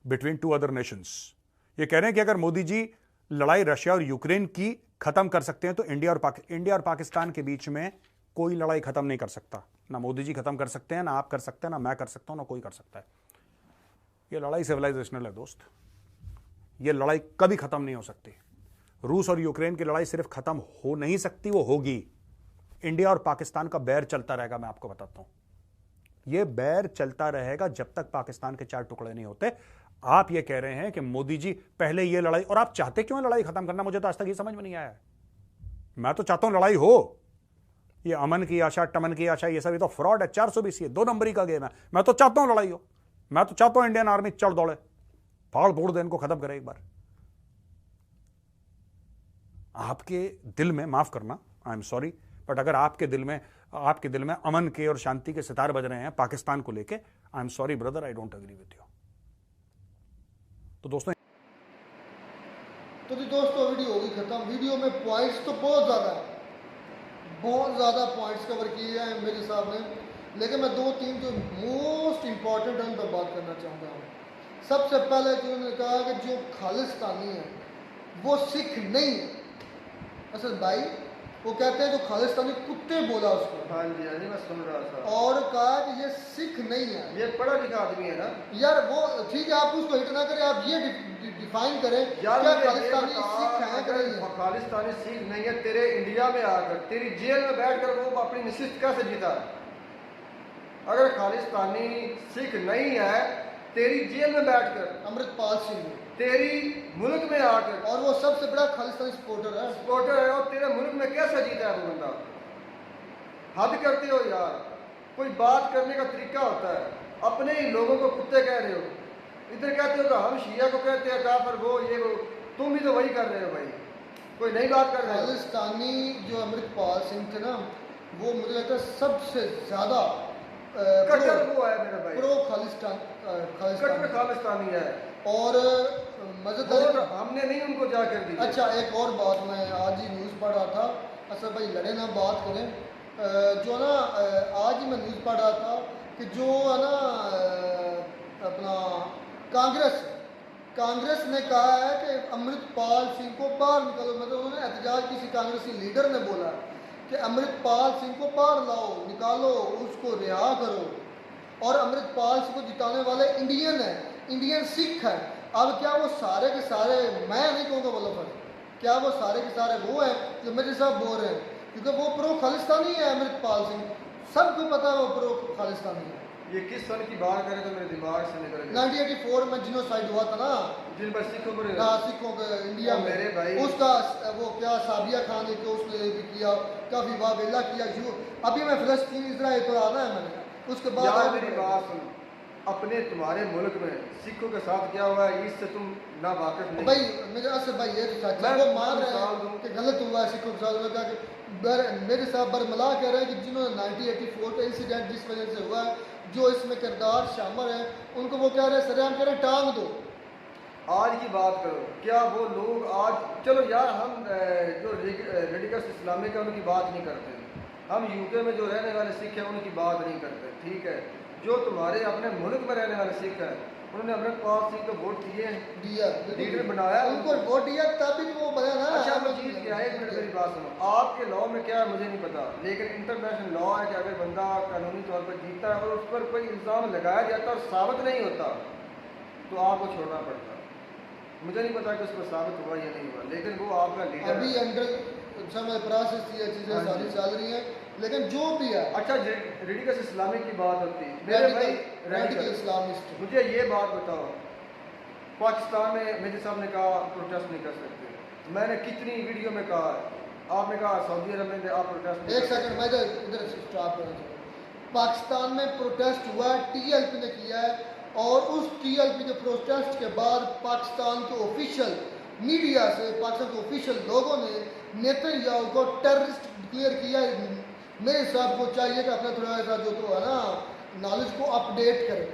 between two other nations. ये कह रहे हैं कि अगर मोदी जी लड़ाई Russia और Ukraine की खत्म कर सकते हैं तो इंडिया और पाकिस्तान के बीच में कोई लड़ाई खत्म नहीं कर सकता। ना मोदी जी खत्म कर सकते हैं, ना आप कर सकते हैं, ना मैं कर सकता हूं, ना कोई कर सकता है। ये लड़ाई सिविलाइजेशनल है दोस्त, ये लड़ाई कभी खत्म नहीं हो सकती। रूस और यूक्रेन की लड़ाई सिर्फ खत्म हो नहीं सकती, वो होगी। इंडिया और पाकिस्तान का बैर चलता रहेगा, मैं आपको बताता हूं। ये बैर चलता रहेगा जब तक पाकिस्तान के 4 टुकड़े नहीं होते। आप ये कह रहे हैं कि मोदी जी पहले ये लड़ाई, और आप चाहते क्यों है लड़ाई खत्म करना? मुझे तो आज तक ये समझ में नहीं आया है। मैं तो चाहता हूं लड़ाई हो। ये अमन की आशा, टमन की आशा, ये सब ये तो फ्रॉड है, 420 2 नंबरी का गेम है। मैं तो चाहता हूं लड़ाई हो, मैं तो चाहता हूं इंडियन आर्मी चढ़ दौड़े, फाड़ फोड़ दे, इनको खत्म करे एक बार। आपके दिल में, माफ करना, आई एम सॉरी, बट अगर आपके दिल में अमन के और शांति के सितार बज रहे हैं पाकिस्तान को लेके, I am sorry brother, I don't agree with you. तो दोस्तों वीडियो होगी खत्म। वीडियो में पॉइंट्स तो बहुत ज़्यादा पॉइंट्स कवर किए हैं मेरे साहब ने, लेकिन मैं 2-3 जो मोस्ट इंपॉर्टेंट है उन पर बात करना चाहूँगा। सबसे पहले जो उन्होंने कहा कि जो खालिस्तानी है वो सिख नहीं है। असल भाई वो कहते हैं जो खालिस्तानी, कुत्ते बोला उसको। हाँ जी मैं सुन रहा था। और कहा कि ये सिख नहीं है, ये पढ़ा लिखा आदमी है ना यार। वो ठीक है, आप उसको हिट ना करें, आप ये डिफाइन करें क्या खालिस्तानी सिख है कि नहीं है। खालिस्तानी सिख नहीं है, तेरे इंडिया में आकर, तेरी जेल में बैठकर वो अपनी नशिस्त कैसे जीता? अगर खालिस्तानी सिख नहीं है, तेरी जेल में बैठकर, अमृतपाल सिंह तेरी मुल्क में आकर, और वो सबसे बड़ा खालिस्तानी सपोर्टर है, और तेरे मुल्क में कैसे जीता है वो बंदा? हद करते हो यार, कोई बात करने का तरीका होता है। अपने ही लोगों को कुत्ते कह रहे हो, इधर कहते हो कि हम शिया को कहते हैं काफिर, वो ये वो, तुम भी तो वही कर रहे हो भाई, कोई नई बात कर रहे हो। खालिस्तानी जो अमृतपाल सिंह थे ना, वो मुझे लगता है सबसे ज्यादा कट्टर वो है मेरा भाई, प्रो कट्टर खालिस्तानी है। और मज़ेदार वो हमने नहीं उनको जा कर दी। अच्छा, एक और बात, मैं आज ही न्यूज़ पढ़ रहा था, असद भाई लड़े ना बात करें, जो ना आज ही मैं न्यूज़ पढ़ रहा था कि जो है ना अपना कांग्रेस ने कहा है कि अमृतपाल सिंह को बाहर निकालो, मतलब उन्होंने एहतजाज, किसी कांग्रेसी लीडर ने बोला कि अमृतपाल सिंह को बाहर लाओ, निकालो, उसको रिहा करो। और अमृतपाल सिंह को जिताने वाले इंडियन है, इंडियन सिख है। अब क्या वो सारे के सारे, मैं नहीं कहूँगा वो लफर, क्या वो सारे के सारे वो हैं जो मेरे साथ बोल रहे हैं? क्योंकि वो प्रो खालिस्तानी है अमृतपाल सिंह, सबको पता है वो प्रो खालिस्तानी है। ये किस सन की बात करें तो मेरे दिमाग से निकल गया। 1984 में जिनोसाइड हुआ था ना, जिन पर सिखों को सिखों के इंडिया में, मेरे भाई, उसका वो क्या साबिया खान ने तो उसने भी किया, काफ़ी वावेला किया। अभी मैं फिलिस्तीन इसराइल पर आना है मैंने, उसके बाद यार मेरी बात सुन, अपने तुम्हारे मुल्क में सिखों के साथ क्या हुआ है इससे तुम ना वाकिफ नहीं। भाई मेरे असर भाई ये तो सच है, वो मान रहे हैं कि गलत हुआ है सिखों के साथ। उन्होंने कहा कि मेरे साथ बरमला कह रहे हैं कि जिन्होंने 1984 का इंसिडेंट जिस वजह से हुआ है, जो इसमें किरदार शामिल है, उनको वो कह रहे हैं सरेआम कह रहे हैं टांग दो। आज की बात करो, क्या वो लोग आज, चलो यार हम जो रेडिकल्स इस्लामिक है उनकी बात नहीं करते, हम यूके में जो रहने वाले सिख हैं उनकी बात नहीं करते, ठीक है। जो तुम्हारे अपने मुल्क में रहने वाले सिख हैं उन्होंने अमृतपाल सिंह को वोट दिया, लीडर बनाया, उनको वोट दिया तभी तो वो बना ना। अच्छा वो चीज़ क्या है, एक मिनट मेरी बात सुनो, आपके लॉ में क्या है मुझे नहीं पता, लेकिन इंटरनेशनल लॉ है कि अगर बंदा कानूनी तौर पर जीता है और उस पर कोई इल्ज़ाम लगाया जाता और साबित नहीं होता तो आपको छोड़ना पड़ता। मुझे नहीं पता कि उस पर साबित हुआ या नहीं हुआ, लेकिन वो आपका लीडर अभी अंडर समय प्रोसेस ये चीज़ें सारी चल रही हैं, लेकिन जो भी है। अच्छा रेडिकल्स इस्लामिक की बात होती है मेरे भाई, रेडिकल इस्लामिस्ट, मुझे ये बात बताओ, पाकिस्तान में मेरे साहब ने कहा प्रोटेस्ट नहीं कर सकते, मैंने कितनी वीडियो में कहा है, आपने कहा सऊदी अरब में आप प्रोटेस्ट नहीं। एक सेकंड मैं इधर स्टॉप करना चाहूँगा। पाकिस्तान में प्रोटेस्ट हुआ है, TLP ने किया है, और उस TLP के प्रोटेस्ट के बाद पाकिस्तान के ऑफिशियल मीडिया से, पाकिस्तान के ऑफिशियल लोगों ने नेतन्याहू को टेररिस्ट डिक्लेयर किया है। मेरे हिसाब को चाहिए कि अपना थोड़ा सा जो तो है ना नॉलेज को अपडेट करें।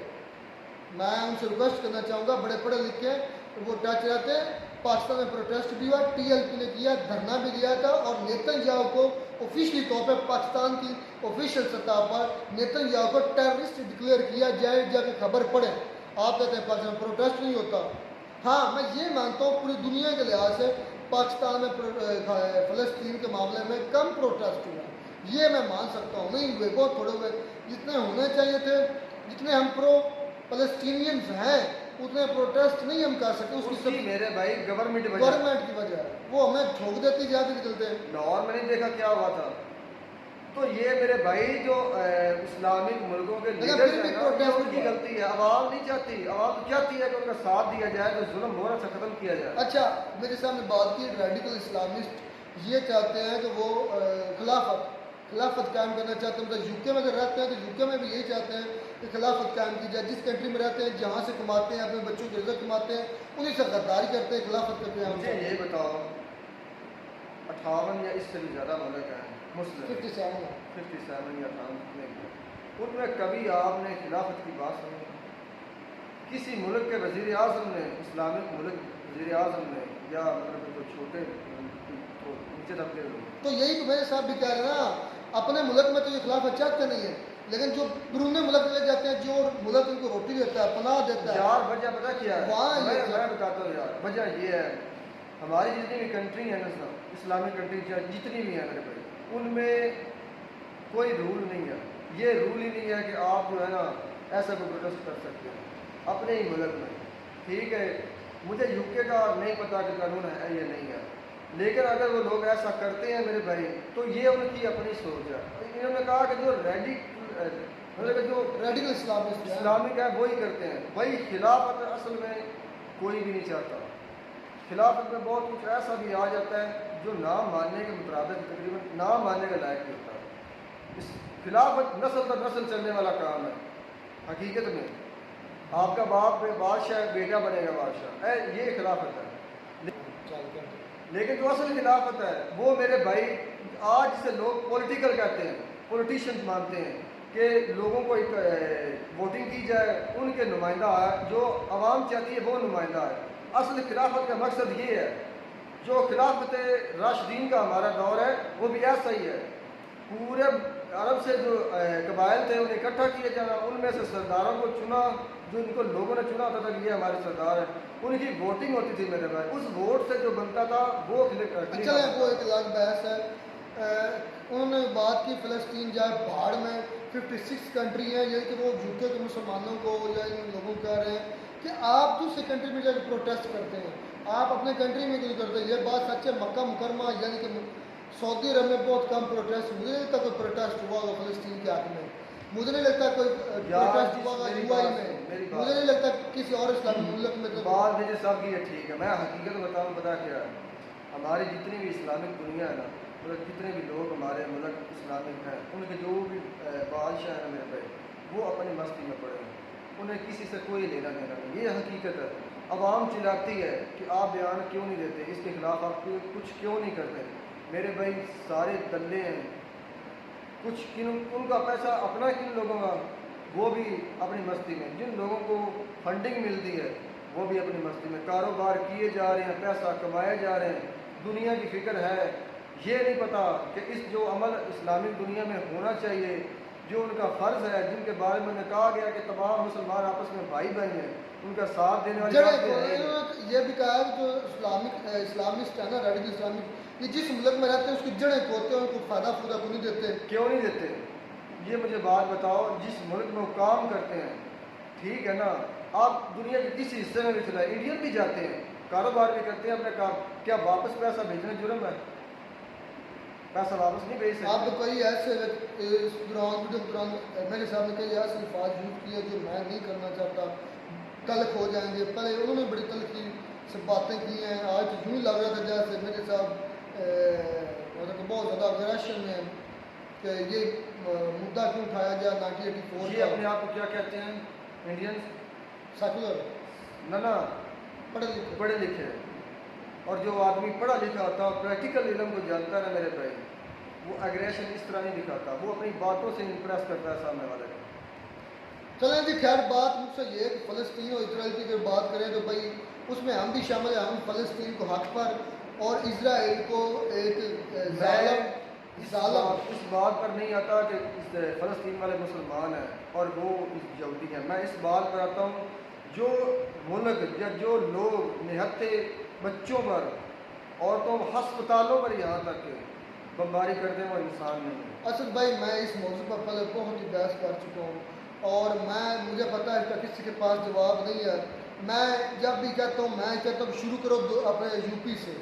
मैं उनसे रिक्वेस्ट करना चाहूँगा, बड़े पढ़े लिखे वो टच रहते हैं। पाकिस्तान में प्रोटेस्ट भी हुआ, TLP ने किया, धरना भी दिया था, और नेतन्याहू को ऑफिशियली तौर पर पाकिस्तान की ऑफिशियल सतह पर नेतन्याहू को टेररिस्ट डिक्लेयर किया जाए, जाके खबर पड़े। आप कहते हैं पाकिस्तान में प्रोटेस्ट नहीं होता। हाँ, मैं ये मानता हूँ पूरी दुनिया के लिहाज से पाकिस्तान में फ़लस्तीन के मामले में कम प्रोटेस्ट हुआ, ये मैं मान सकता हूँ। नहीं हुए, बहुत थोड़े हुए, जितने होने चाहिए थे, जितने हम प्रो फ़लस्तीनियंस हैं उतने प्रोटेस्ट नहीं हम कर सकते। उसकी सब मेरे भाई गवर्नमेंट की वजह वो हमें ठोक देती, जाके निकलते हैं। लाहौर में नहीं देखा क्या हुआ था, तो ये मेरे भाई जो इस्लामिक मुल्कों के लीडर हैं ना, उनकी गलती है। आवाम नहीं चाहती, आवाम चाहती है कि उनका साथ दिया जाए, तो जुल्म हो रहा था खत्म किया जाए। अच्छा, मेरे सामने बात की रेडिकल इस्लामिस्ट ये चाहते हैं कि वो खिलाफत कायम करना चाहते हैं। मतलब यूके में अगर रहते हैं तो यूके में भी यही चाहते हैं कि खिलाफत कायम की जाए। जिस कंट्री में रहते हैं, जहाँ से कमाते हैं, अपने बच्चों की इज्जत कमाते हैं, उन्हीं से गद्दारी करते हैं, खिलाफत करते हैं। मुझे ये बताओ, 58 या इससे भी ज़्यादा मुल्क हैं मुस्लिम, 57 या 58, उनमें कभी आपने खिलाफत की बात सुनी? किसी मुल्क के वज़ीर आज़म ने, इस्लामिक मुल्क वज़ीर आज़म ने, या मतलब जो छोटे तो नीचे तबके लोग, तो यही तो मेरे साहब भी कह रहे हैं ना, अपने मुल्क में तो ये खिलाफत चाहते नहीं है, लेकिन जो बैरून मुल्क ले जाते हैं, जो मुल्क उनको रोटी देता है, पनाह देता है। यार वजह पता क्या है, वहाँ मैं बताता हूँ यार, वजह ये है, हमारी जितनी भी कंट्री है ना, इस्लामिक कंट्री जितनी भी हैं मेरे भाई, उनमें कोई रूल नहीं है। ये रूल ही नहीं है कि आप जो है ना ऐसा कोई प्रोटेस्ट कर सकते हैं अपने ही मुल्क में, ठीक है। मुझे यूके का नहीं पता कि कानून है या नहीं है, लेकिन अगर वो लोग ऐसा करते हैं मेरे भाई, तो ये उनकी अपनी सोच है। इन्होंने कहा कि जो रेडिकल इस्लामिक है वही करते हैं, वही खिलाफत असल में कोई भी नहीं चाहता। खिलाफत में बहुत कुछ ऐसा भी आ जाता है जो ना मानने के मुताबिक तकरीबन ना मानने के लायक नहीं होता। इस खिलाफत नस्ल दर नस्ल चलने वाला काम है। हकीकत में आपका बाप बादशाह है, बेटा बनेगा बादशाह, ये खिलाफत है। लेकिन जो असल खिलाफत है वो मेरे भाई, आज जिसे लोग पॉलिटिकल कहते हैं, पॉलिटिशियंस मानते हैं कि लोगों को एक वोटिंग की जाए, उनके नुमाइंदा है, जो आवाम चाहती है वो नुमाइंदा है। असल खिलाफत का मकसद ये है, जो खिलाफत राशिदीन का हमारा दौर है वो भी ऐसा ही है। पूरे अरब से जो कबाइल थे उन्हें इकट्ठा किया जाना, उनमें से सरदारों को चुना, जो इनको लोगों ने चुना होता था कि ये हमारे सरदार हैं, उनकी वोटिंग होती थी मेरे भाई, उस वोट से जो बनता था वो चले वो एक अलग बहस है। उन्होंने बात की फ़लस्तीन जाए भाड़ में 56 कंट्री है, ये कि वो यूके के मुसलमानों को या इन लोगों को कह रहे हैं कि आप दूसरी कंट्री में जाकर प्रोटेस्ट करते हैं, आप अपने कंट्री में क्यों करते हैं। ये बात सच है। मक्का मुकरमा यानी कि सऊदी अरब में बहुत कम प्रोटेस्ट, मुझे नहीं लगता कोई प्रोटेस्ट हुआ होगा फ़लस्तीन के हक़ में, मुझे नहीं लगता कोई प्रोटेस्ट हुआ होगा यूएई में, मुझे नहीं लगता किसी और इस्लामिक मुल्क में। तो बात मेरे साहब की ये ठीक है, मैं हकीकत बताऊँ, पता क्या है, हमारी जितनी भी इस्लामिक दुनिया है ना, मतलब जितने भी लोग हमारे मुल्क इस्लामिक हैं, उनके जो भी बादशाह हैं मेरे भाई, वो अपनी मस्ती में पड़े हैं, उन्हें किसी से कोई लेना देना नहीं। ये हकीकत है। अवाम चिल्लाती है कि आप बयान क्यों नहीं देते, इसके खिलाफ आप कुछ क्यों नहीं करते। मेरे भाई सारे दल्ले हैं, कुछ किन उनका पैसा अपना किन लोगों का, वो भी अपनी मस्ती में, जिन लोगों को फंडिंग मिलती है वो भी अपनी मस्ती में कारोबार किए जा रहे हैं, पैसा कमाए जा रहे हैं, दुनिया की फ़िक्र है। ये नहीं पता कि इस जो अमल इस्लामिक दुनिया में होना चाहिए, जो उनका फ़र्ज़ है, जिनके बारे में उन्हें कहा गया कि तमाम मुसलमान आपस में भाई बहन हैं, उनका साथ देने वाली ये भी कहा है कि जो इस्लामिस्ट है ना, रेडिकल इस्लामिक, ये जिस मुल्क में रहते हैं उसकी जड़ें खोदते हैं, उनको फ़ायदा फूदा को नहीं देते। क्यों नहीं देते? ये मुझे बात बताओ, जिस मुल्क में वो काम करते हैं, ठीक है ना, आप दुनिया के किसी हिस्से में भी चलाए, इंडियन भी जाते हैं, कारोबार भी करते हैं अपने काम, क्या वापस पैसा भेजना जुर्म है? पैसा वापस नहीं भेज सकते। आप तो कई ऐसे इस दौरान मेरे सामने कई ऐसे अल्फाज यूज़ किए जो मैं नहीं करना चाहता, तल्ख हो जाएंगे। पहले उन्होंने बड़ी तल्खी से बातें की हैं, आज तो यूँ लग रहा था जैसे मेरे साहब मतलब बहुत ज़्यादा अग्रेशन में है कि ये मुद्दा क्यों उठाया गया 1984। ये अपने आप को क्या कहते हैं इंडियंस? सेकुलर ना पढ़े लिखे। और जो आदमी पढ़ा लिखा होता है, प्रैक्टिकल इल्म को जानता है मेरे भाई, वो एग्रेशन इस तरह नहीं दिखाता, वो अपनी बातों से इम्प्रेस करता है सामने वाले को। चलें जी, खैर बात मुझसे ये कि फ़लस्तीन और इसराइल की अगर बात करें तो भाई उसमें हम भी शामिल हैं। हम फ़लस्तीन को हक़ पर और इसराइल को एक जालिम इस बात पर नहीं आता कि फ़लस्तीन वाले मुसलमान हैं और वो यहूदी हैं। मैं इस बात पर आता हूँ जो मुल्क या जो लोग निहत्ते बच्चों पर, औरतों, हस्पतालों पर यहाँ तक बमबारी करते हैं, वो इंसान नहीं है। असद भाई मैं इस मौजू पर पहले बहुत ही बहस कर चुका हूँ और मुझे पता है इसका किसी के पास जवाब नहीं है। मैं जब भी कहता हूँ, मैं कहता हूँ शुरू करो अपने यूपी से।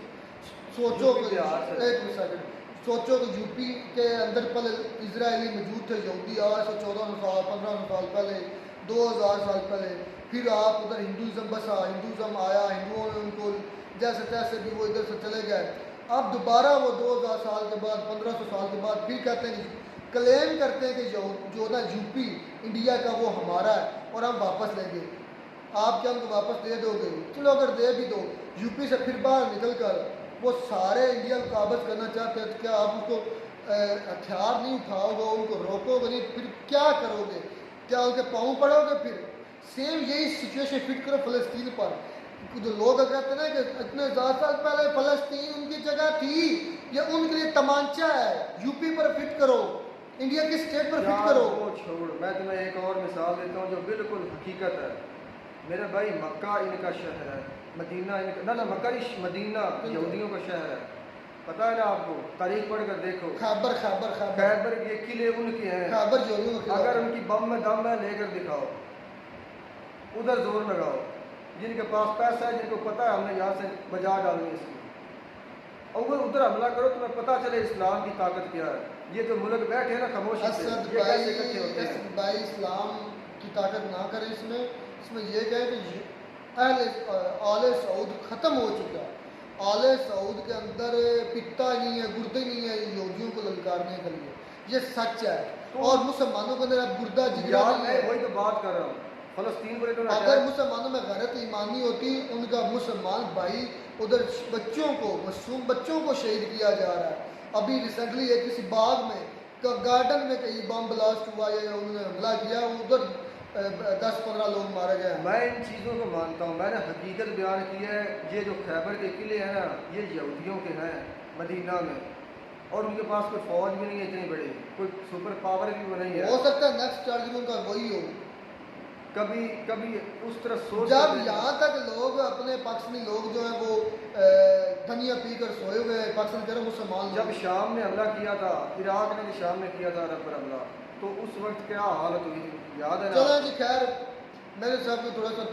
सोचो कि एक सेकंड सोचो कि यूपी के अंदर पहले इजरायली मौजूद थे, यहूदी आज से 1400 साल 1500 साल पहले, 2000 साल पहले। फिर आप उधर हिंदुज़म बसा, हिंदुज़म आया, हिंदुओं ने उनको जैसे तैसे भी वो इधर से चले गए। अब दोबारा वो 2000 साल के बाद 1500 साल के बाद फिर कहते हैं कि क्लेम करते हैं कि जो ना यूपी इंडिया का वो हमारा है और हम वापस लेंगे। आप क्या उनको वापस दे दोगे? चलो अगर दे भी दो, यूपी से फिर बाहर निकल कर वो सारे इंडिया को काबज करना चाहते हैं, तो क्या आप उसको हथियार नहीं उठाओगे, उनको रोकोगे नहीं, फिर क्या करोगे? क्या उनके पाँव पड़ोगे? फिर सेम यही सिचुएशन फिट करो फ़लस्तीन पर। जो लोग कहते हैं ना कि इतने ज़्यादा साल पहले फ़लस्तीन उनकी जगह थी, ये उनके लिए तमांचा है। यूपी पर फिट करो, इंडिया की स्टेट पर फिट करो। वो छोड़, मैं तुम्हें एक और मिसाल देता हूँ जो बिल्कुल हकीकत है। मेरे भाई मक्का इनका शहर है, मदीना इनका ना मक्का मदीना यहूदियों का शहर है, पता है ना आपको? तारीख पढ़ कर देखो। खैबर ये किले उनके हैं। अगर उनकी बम में दम है लेकर दिखाओ, उधर जोर लगाओ। जिनके पास पैसा है, जिनको पता है हमने यहाँ से बजा डालनी है इसकी, और उधर हमला करो, तुम्हें पता चले इस्लाम की ताकत क्या है। ये जो मुल्क बैठे हैं ना खामोशी से, ये कैसे इकट्ठे होते हैं? भाई इस्लाम की ताकत ना करें इसमें ये कहें कि आले सऊद ख़त्म हो चुका है। आले सऊद के अंदर पित्ता नहीं है, गुर्दे नहीं है यहूदियों को ललकारने के लिए, ये सच है। और मुसलमानों के अंदर अब गुर्दा जिगरा नहीं है। वही तो बात कर रहा हूँ, फ़लस्तीन को लेकर अगर मुसलमानों में गैरत ईमानी होती, उनका मुसलमान भाई उधर मासूम बच्चों को शहीद किया जा रहा है। अभी रिसेंटली एक किसी बाग में गार्डन में कहीं बम ब्लास्ट हुआ या उन्होंने हमला किया, उधर 10-15 लोग मारे गए हैं। मैं इन चीज़ों को मानता हूँ, मैंने हकीकत बयान की है। ये जो खैबर के किले हैं ना, ये यहूदियों के हैं मदीना में, और उनके पास कोई फौज भी नहीं है इतनी बड़ी, कोई सुपर पावर भी वो नहीं हो है। सकता है नेक्स्ट टारगेट उनका वही हो। कभी कभी उस तरह सोच जब कर- यहाँ तक लोग अपने पाकिस्तानी लोग जो हैं वो धनिया पीकर सोए हुए हैं, पाकिस्तान कह रहे हैं मुसलमान जब लोग। शाम ने हमला किया था, इराक ने भी शाम में किया था अरब पर हमला, तो उस वक्त क्या हालत हुई थी याद है ना? चलो जी, खैर मेरे साहब को थोड़ा सा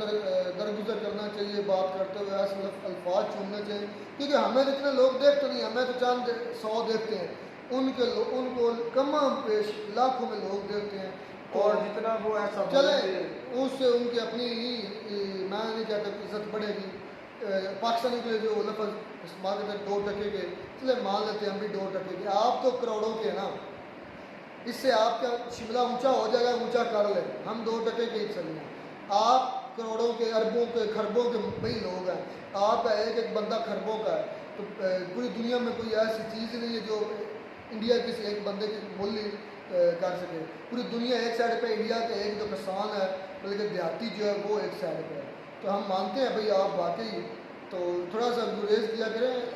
दरगुजर करना चाहिए, बात करते हुए ऐसे अल्फाज चुनने चाहिए, क्योंकि हमें तो इतने लोग देखते नहीं, हमें तो चंद 100 देखते हैं, उनको कम पेश लाखों में लोग देखते हैं। और जितना वो ऐसा चले बोलेंगे- उससे उनकी अपनी मैं नहीं कहता इज्जत बढ़ेगी। पाकिस्तानी के लिए जो लफ्ज़ इस्तेमाल करते हैं 2 टके के, चले मान लेते हैं हम भी 2 टके के, आप तो करोड़ों के हैं ना, इससे आपका शिमला ऊंचा हो जाएगा, ऊंचा कर ले, हम 2 टके के ही चलेंगे। आप करोड़ों के, अरबों के, खरबों के भाई लोग हैं, आपका एक एक बंदा खरबों का है, तो पूरी दुनिया में कोई ऐसी चीज़ नहीं है जो इंडिया किसी एक बंदे की मूल्य कर सके। पूरी दुनिया एक साइड पे, इंडिया के एक दो किसान है, बल्कि देहाती जो है वो एक साइड पे है, तो हम मानते हैं भाई आप वाकई, तो थोड़ा सा गुरेज किया करें,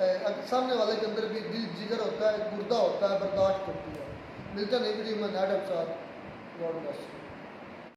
सामने वाले के अंदर भी दिल जिगर होता है, गुर्दा होता है, बर्दाश्त करती है। मिलता नहीं वीडियो में नेट साथ, गॉड ब्लेस।